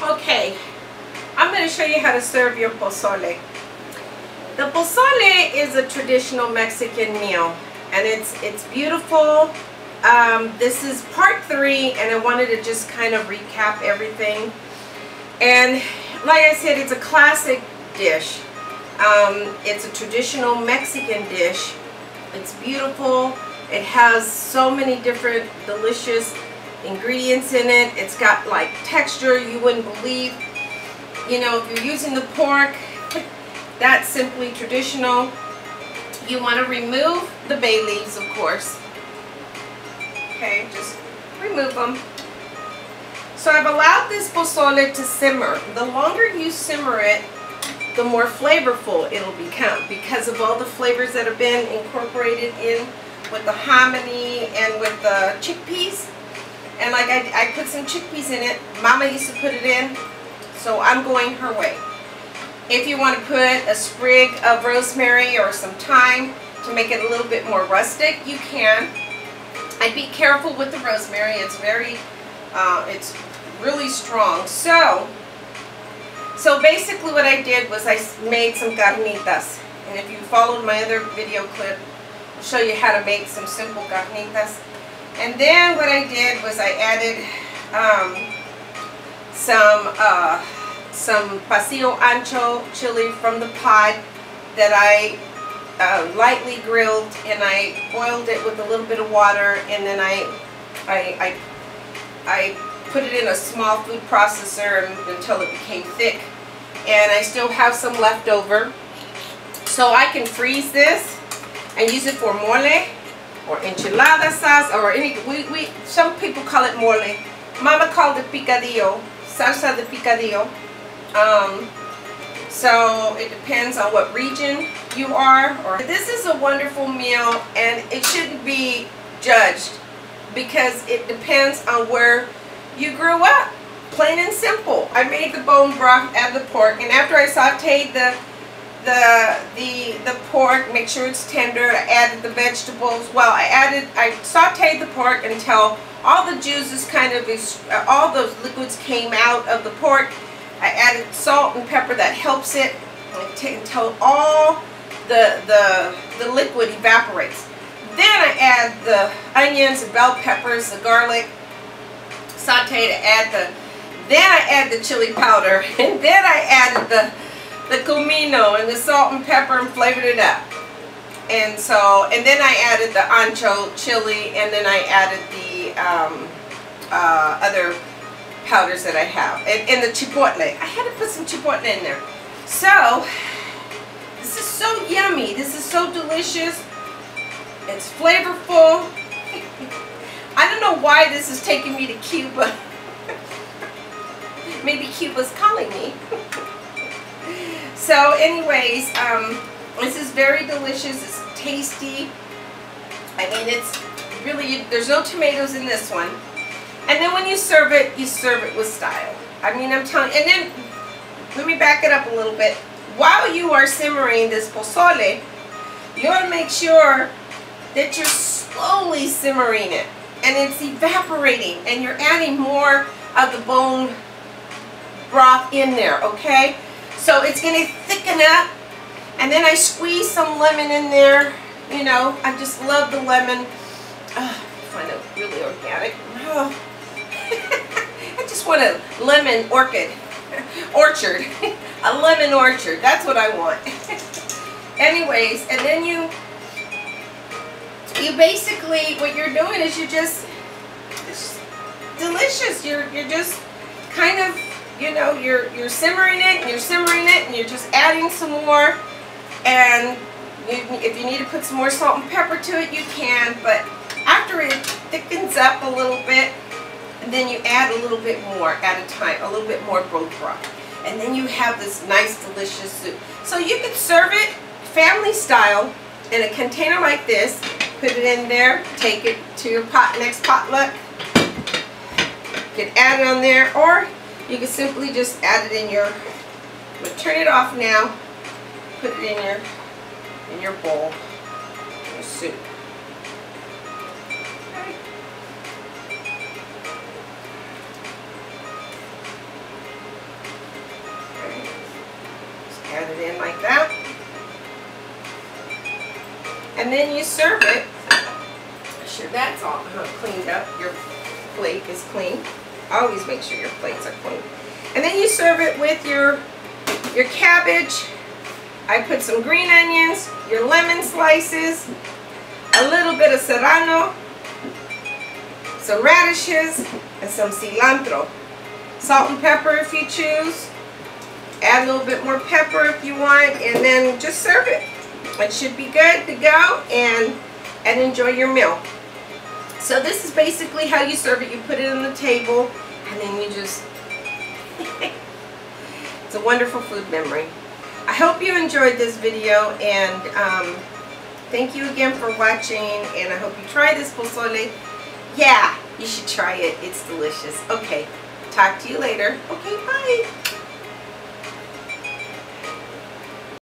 Okay, I'm going to show you how to serve your pozole. The pozole is a traditional Mexican meal, and it's beautiful. This is part 3, and I wanted to just kind of recap everything. And like I said, it's a classic dish. It's a traditional Mexican dish. It's beautiful. It has so many different delicious ingredients in it. It's got like texture you wouldn't believe. You know, if you're using the pork, that's simply traditional. You want to remove the bay leaves, of course. Okay, just remove them. So I've allowed this pozole to simmer. The longer you simmer it, the more flavorful it'll become because of all the flavors that have been incorporated in with the hominy and with the chickpeas. And like I put some chickpeas in it. Mama used to put it in, so I'm going her way. If you want to put a sprig of rosemary or some thyme to make it a little bit more rustic, you can. I'd be careful with the rosemary. It's it's really strong. So basically what I did was I made some carnitas. And if you followed my other video clip, I'll show you how to make some simple carnitas. And then what I did was I added some pastillo ancho chili from the pod that I lightly grilled, and I boiled it with a little bit of water, and then I put it in a small food processor until it became thick. And I still have some left over, so I can freeze this and use it for mole or enchilada sauce, or any. Some people call it mole. Mama called it picadillo, salsa de picadillo. So it depends on what region you are. This is a wonderful meal, and it shouldn't be judged because it depends on where you grew up. Plain and simple. I made the bone broth, add the pork, and after I sauteed the pork, make sure it's tender, I added the vegetables. Well, I sauteed the pork until all the juices all those liquids came out of the pork. I added salt and pepper, that helps it until all the liquid evaporates. Then I add the onions, the bell peppers, the garlic, sauteed. Then I add the chili powder, and then I added the comino and the salt and pepper and flavored it up. And then I added the ancho chili, and then I added the other powders that I have, and the chipotle. I had to put some chipotle in there. So this is so yummy. This is so delicious. It's flavorful. I don't know why this is taking me to Cuba. Maybe Cuba's calling me. So anyways, this is very delicious. It's tasty. I mean, it's really, there's no tomatoes in this one. And then when you serve it with style. I mean, I'm telling you. And then, let me back it up a little bit. While you are simmering this pozole, you want to make sure that you're slowly simmering it. And it's evaporating. And you're adding more of the bone broth in there, okay? So it's going to thicken up. And then I squeeze some lemon in there. You know, I just love the lemon. I find it really organic. Oh. I just want a lemon orchard. A lemon orchard. That's what I want. Anyways, and then you basically, what you're doing is it's delicious. You're just kind of, you know, you're simmering it, and you're just adding some more. And if you need to put some more salt and pepper to it, you can. But after it thickens up a little bit, and then you add a little bit more at a time, a little bit more bone broth. And then you have this nice, delicious soup. So you could serve it family style in a container like this, put it in there, take it to your next potluck. You can add it on there, or you can simply just add it in your, I'm going to turn it off now, put it in your bowl, your soup. Add it in like that. And then you serve it. Make sure that's all cleaned up. Your plate is clean. Always make sure your plates are clean. And then you serve it with your cabbage. I put some green onions, your lemon slices, a little bit of serrano, some radishes, and some cilantro. Salt and pepper if you choose. Add a little bit more pepper if you want, and then just serve it. It should be good to go, and enjoy your meal. So this is basically how you serve it. You put it on the table, and then you just it's a wonderful food memory. I hope you enjoyed this video, and thank you again for watching, and I hope you try this pozole. Yeah, you should try it. It's delicious. Okay, talk to you later. Okay, bye.